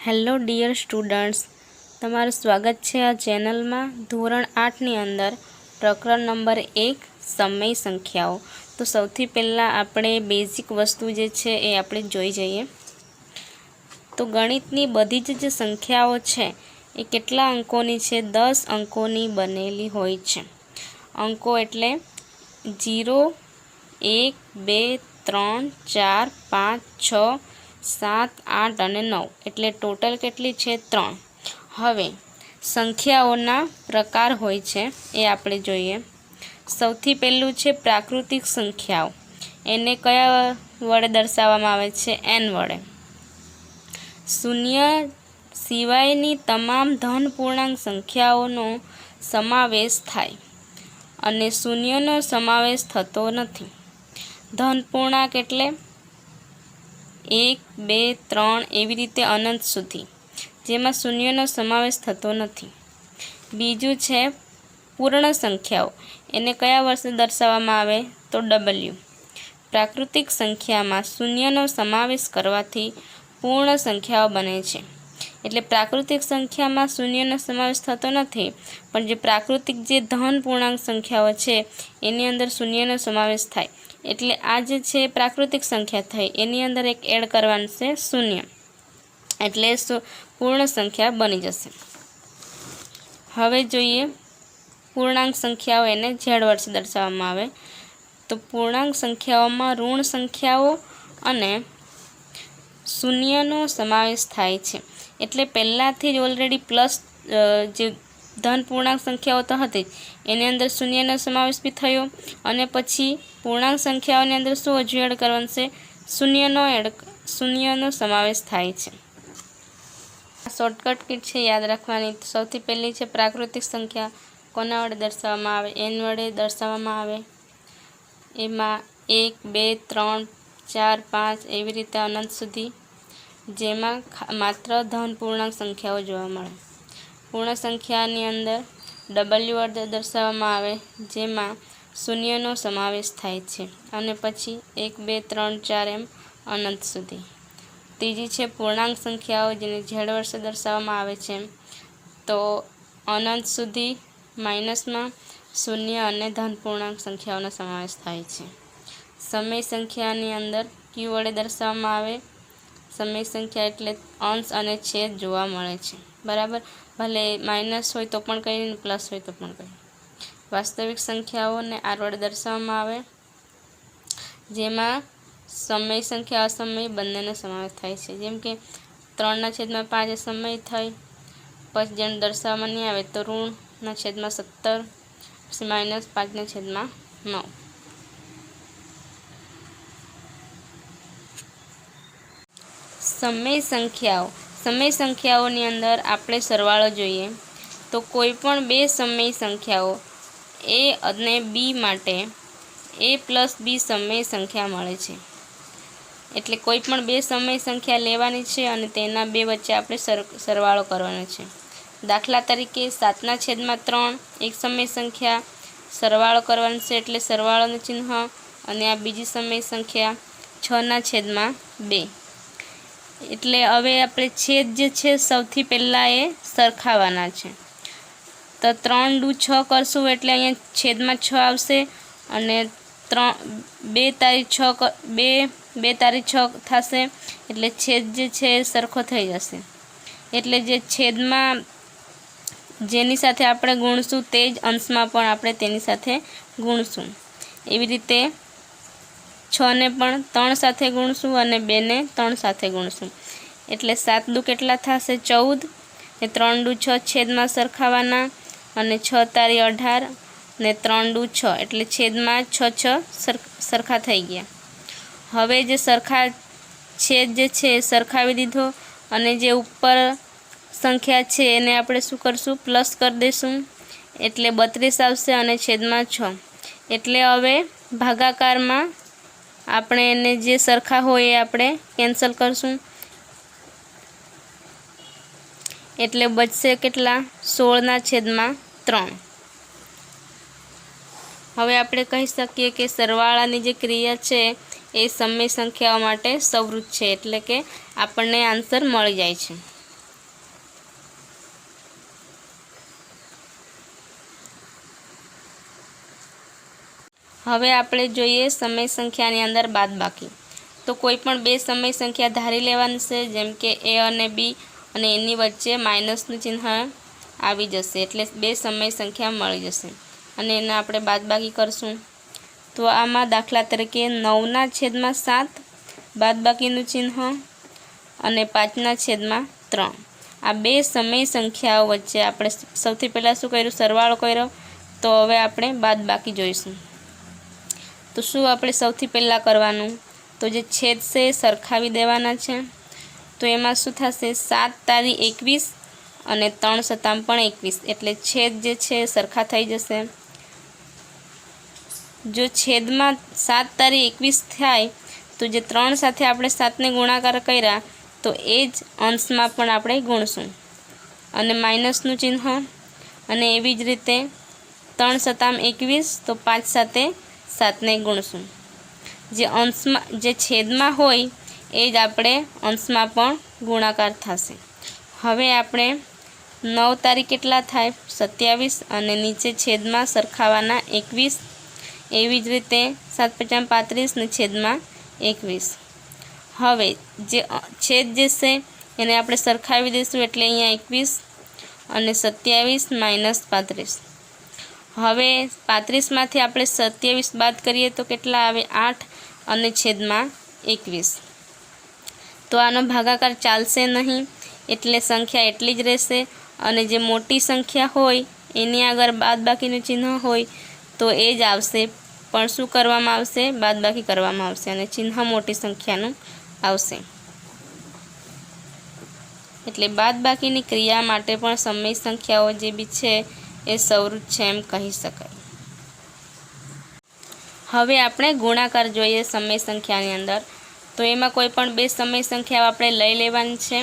Hello dear students, તમારું સ્વાગત છે આ ચેનલમાં. ધોરણ 8ની અંદર પ્રકરણ નંબર 1 સમય સંખ્યાઓ. તો સૌથી પહેલાં આપણે બેઝિક વસ્તુ જે છે એ આપણે જોઈ જઈએ. તો ગણિતની બધી જ જે સંખ્યાઓ છે એ કેટલા અંકોની છે? 10 અંકોની બનેલી હોય છે. અંકો એટલે 0, 1, 2, 3, 4, 5, 6, 7, 8 અને 9 એટલે ટોટલ કેટલી છે? 3. હવે સંખ્યાઓના પ્રકાર હોય છે એ આપણે જોઈએ. સૌથી પહેલું છે પ્રાકૃતિક સંખ્યાઓ. એને કયા વડે દર્શાવવામાં આવે છે? n વડે. શૂન્ય સિવાયની તમામ ધન પૂર્ણાંક સંખ્યાઓનો સમાવેશ થાય અને શૂન્યનો સમાવેશ થતો નથી. ધન પૂર્ણાંક એટલે 1, 2, 3 એવી રીતે અનંત સુધી, જેમાં શૂન્યનો સમાવેશ થતો નથી. બીજું છે પૂર્ણ સંખ્યાઓ. એને કયા વર્ષે દર્શાવવામાં આવે? તો w. પ્રાકૃતિક સંખ્યામાં શૂન્યનો સમાવેશ કરવાથી પૂર્ણ સંખ્યાઓ બને છે. એટલે પ્રાકૃતિક સંખ્યામાં શૂન્યનો સમાવેશ થતો નથી, પણ જે પ્રાકૃતિક જે ધન પૂર્ણાંક સંખ્યાઓ છે એની અંદર શૂન્યનો સમાવેશ થાય. એટલે આ જે છે પ્રાકૃતિક સંખ્યા થઈ, એની અંદર એક એડ કરવાનું છે શૂન્ય, એટલે પૂર્ણ સંખ્યા બની જશે. હવે જોઈએ પૂર્ણાંક સંખ્યાઓ. એને z વડે દર્શાવવામાં આવે. તો પૂર્ણાંક સંખ્યાઓમાં ઋણ સંખ્યાઓ અને શૂન્યનો સમાવેશ થાય છે. એટલે પહેલાંથી જ ઓલરેડી પ્લસ જે ધન પૂર્ણાંક સંખ્યાઓ તો હતી એની અંદર શૂન્યનો સમાવેશ બી થયો, અને પછી પૂર્ણાંક સંખ્યાઓની અંદર શું હજુ એડ કરવાનું છે? શૂન્યનો સમાવેશ થાય છે. શોર્ટકટ કીટ છે યાદ રાખવાની. સૌથી પહેલી છે પ્રાકૃતિક સંખ્યા. કોના વડે દર્શાવવામાં આવે? n વડે દર્શાવવામાં આવે. એમાં 1, 2, 3, 4, 5 એવી રીતે અનંત સુધી, જેમાં માત્ર ધન પૂર્ણાંક સંખ્યાઓ જોવા મળે. પૂર્ણ સંખ્યાની અંદર w વડે દર્શાવવામાં આવે, જેમાં શૂન્યનો સમાવેશ થાય છે, અને પછી 1, 2, 3, 4 એમ અનંત સુધી. ત્રીજી છે પૂર્ણાંક સંખ્યાઓ, જેને z વડે દર્શાવવામાં આવે છે. તો અનંત સુધી માઇનસમાં શૂન્ય અને ધન પૂર્ણાંક સંખ્યાઓનો સમાવેશ થાય છે. સમય સંખ્યાની અંદર q વડે દર્શાવવામાં આવે. સમય સંખ્યા એટલે અંશ અને છેદ જોવા મળે છે, બરાબર. ભલે માઇનસ હોય તો પણ કંઈ નહીં, પ્લસ હોય તો પણ કંઈ. વાસ્તવિક સંખ્યાઓને r વડે દર્શાવવામાં આવે, જેમાં સમય સંખ્યા અસમય બંનેનો સમાવેશ થાય છે. જેમ કે 3/5 એ સમય થઈ, પછી જેને દર્શાવવામાં નહીં આવે તો ઋણ/17, પછી -5/9. સમય સંખ્યાઓ. સમય સંખ્યાઓની અંદર આપણે સરવાળો જોઈએ. તો કોઈ પણ બે સમય સંખ્યાઓ a અને b માટે a + b સમય સંખ્યા મળે છે. એટલે કોઈ પણ બે સમય સંખ્યા લેવાની છે અને તેના બે વચ્ચે આપણે સરવાળો કરવાનો છે. દાખલા તરીકે 7/3 એક સમય સંખ્યા, સરવાળો કરવાનો છે એટલે સરવાળોનું ચિહ્ન, અને આ બીજી સમય સંખ્યા 6/2. એટલે હવે આપણે છેદ જે છે સૌથી પહેલાં એ સરખાવાના છે. તો 3 દુ 6 કરશું એટલે અહીંયા છેદમાં 6 આવશે, અને 2 તારી 6 થશે, એટલે છેદ જે છે એ સરખો થઈ જશે. એટલે જે છેદમાં જેની સાથે આપણે ગુણશું તે જ અંશમાં પણ આપણે તેની સાથે ગુણશું. એવી રીતે 6ને પણ 3 સાથે ગુણશું અને 2ને 3 સાથે ગુણશું. એટલે 7 દુ કેટલા થશે? 14, ને 3 દુ 6 છેદમાં સરખાવાના, અને 6 તારી 18 ને 3 દુ 6 એટલે છેદમાં 6 સરખા થઈ ગયા. હવે જે સરખા છેદ જે છે એ સરખાવી દીધો, અને જે ઉપર સંખ્યા છે એને આપણે શું કરશું? પ્લસ કરી દઈશું, એટલે 32 આવશે, અને છેદમાં 6. એટલે હવે ભાગાકારમાં આપણે એને જે સરખા હોય એ આપણે કેન્સલ કરશું, એટલે બચશે કેટલા? 16/3. હવે આપણે કહી શકીએ કે સરવાળાની જે ક્રિયા છે એ સમય સંખ્યાઓ માટે સંવૃત છે, એટલે કે આપણને આન્સર મળી જાય છે. હવે આપણે જોઈએ સમય સંખ્યાની અંદર બાદબાકી. તો કોઈ પણ બે સમય સંખ્યા ધારી લેવાની છે, જેમ કે એ અને બી, અને એની વચ્ચે માઇનસનું ચિહ્ન આવી જશે, એટલે બે સમય સંખ્યા મળી જશે અને એને આપણે બાદબાકી કરશું. તો આમાં દાખલા તરીકે 9/7 બાદબાકીનું ચિહ્ન અને 5/3. આ બે સમય સંખ્યાઓ વચ્ચે આપણે સૌથી પહેલાં શું કર્યું? સરવાળો કર્યો. તો હવે આપણે બાદબાકી જોઈશું. તો શું આપણે સૌથી પહેલાં કરવાનું? તો જે છેદ છે એ સરખાવી દેવાના છે. તો એમાં શું થશે? 7×21 અને 3×21, એટલે છેદ જે છે સરખા થઈ જશે. જો છેદમાં 7×21 થાય તો જે 3 સાથે આપણે 7ને ગુણાકાર કર્યા તો એ જ અંશમાં પણ આપણે ગુણશું અને માઇનસનું ચિહ્ન, અને એવી જ રીતે 3×21 તો 5 સાથે 7ને ગુણશું. જે અંશમાં જે છેદમાં હોય એ જ આપણે અંશમાં પણ ગુણાકાર થશે. હવે આપણે 9 તારીખ કેટલા થાય? 27, અને નીચે છેદમાં સરખાવાના 21. એવી જ રીતે 7×5 = 35 ને છેદમાં 21. હવે જે છેદ જે છે એને આપણે સરખાવી દઈશું, એટલે અહીંયા 21 અને 27 - 35. હવે 35માંથી આપણે 27 બાદ કરીએ તો કેટલા આવે? 8 અને છેદમાં 21. તો આનો ભાગાકાર ચાલશે નહીં, એટલે સંખ્યા એટલી જ રહેશે. અને જે મોટી સંખ્યા હોય એની આગળ બાદબાકીનું ચિહ્ન હોય તો એ જ આવશે, પણ શું કરવામાં આવશે? બાદબાકી કરવામાં આવશે અને ચિહ્ન મોટી સંખ્યાનું આવશે. એટલે બાદબાકીની ક્રિયા માટે પણ સમય સંખ્યાઓ જે બી છે એ સંવૃત છે એમ કહી શકાય. હવે આપણે ગુણાકાર જોઈએ સમય સંખ્યાની અંદર. તો એમાં કોઈ પણ બે સમય સંખ્યાઓ આપણે લઈ લેવાની છે,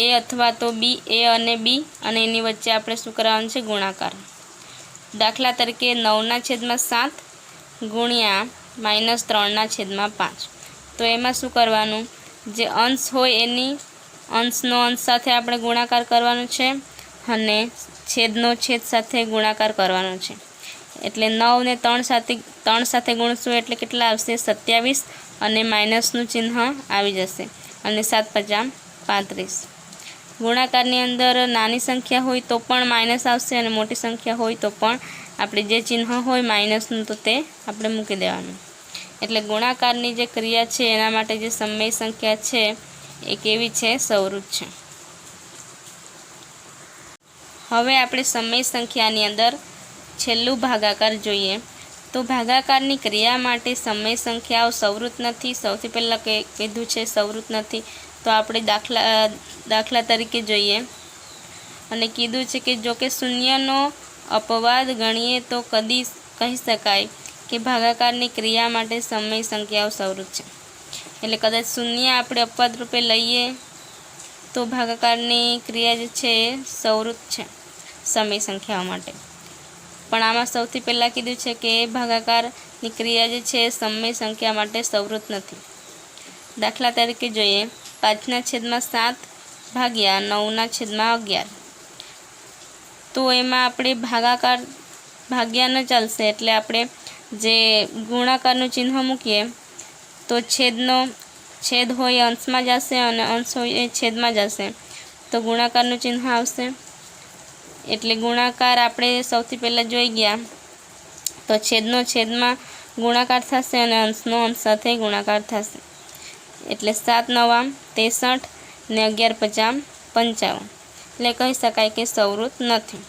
એ અથવા તો બી, એ અને બી, અને એની વચ્ચે આપણે શું કરવાનું છે? ગુણાકાર. દાખલા તરીકે 9/7 ગુણ્યા -3/5. તો એમાં શું કરવાનું? જે અંશ હોય એની અંશનો અંશ સાથે આપણે ગુણાકાર કરવાનો છે અને છેદનો છેદ સાથે ગુણાકાર કરવાનો છે. એટલે 9 ને 3 સાથે ગુણશું એટલે કેટલા આવશે? 27, અને માઇનસનું ચિહ્ન આવી જશે, અને 7×35. ગુણાકારની અંદર નાની સંખ્યા હોય તો પણ માઇનસ આવશે, અને મોટી સંખ્યા હોય તો પણ આપણે જે ચિહ્ન હોય માઇનસનું તો તે આપણે મૂકી દેવાનું. એટલે ગુણાકારની જે ક્રિયા છે એના માટે જે સમય સંખ્યા છે એ કેવી છે? સંવૃત છે. હવે આપણે સમય સંખ્યાની અંદર છેલ્લું ભાગાકાર જોઈએ. તો ભાગાકારની ક્રિયા માટે સમય સંખ્યાઓ સંવૃત નથી. સૌથી પહેલાં કીધું છે સંવૃત નથી. તો આપણે દાખલા તરીકે જોઈએ અને કીધું છે કે જો કે શૂન્યનો અપવાદ ગણીએ તો કદી કહી શકાય કે ભાગાકારની ક્રિયા માટે સમય સંખ્યાઓ સંવૃત છે. એટલે કદાચ શૂન્ય આપણે અપવાદ રૂપે લઈએ તો ભાગાકારની ક્રિયા જે છે એ સંવૃત છે સમય સંખ્યાઓ માટે. પણ આમાં સૌથી પહેલાં કીધું છે કે ભાગાકારની ક્રિયા જે છે એ સમય સંખ્યા માટે સંવૃત નથી. દાખલા તરીકે જોઈએ 5/7 ભાગ્યા 9/11. તો એમાં આપણે ભાગાકાર ભાગ્યા ન ચાલશે, એટલે આપણે જે ગુણાકારનું ચિહ્ન મૂકીએ તો છેદ હોય અંશમાં જશે અને અંશ હોય એ છેદમાં જશે, તો ગુણાકારનું ચિહ્ન આવશે. એટલે ગુણાકાર આપણે સૌથી પહેલાં જોઈ ગયા તો છેદનો છેદમાં ગુણાકાર થશે અને અંશનો અંશ સાથે ગુણાકાર થશે. એટલે 7×9 = 63 ને 11×5 = 55. એટલે કહી શકાય કે સંવૃત નથી.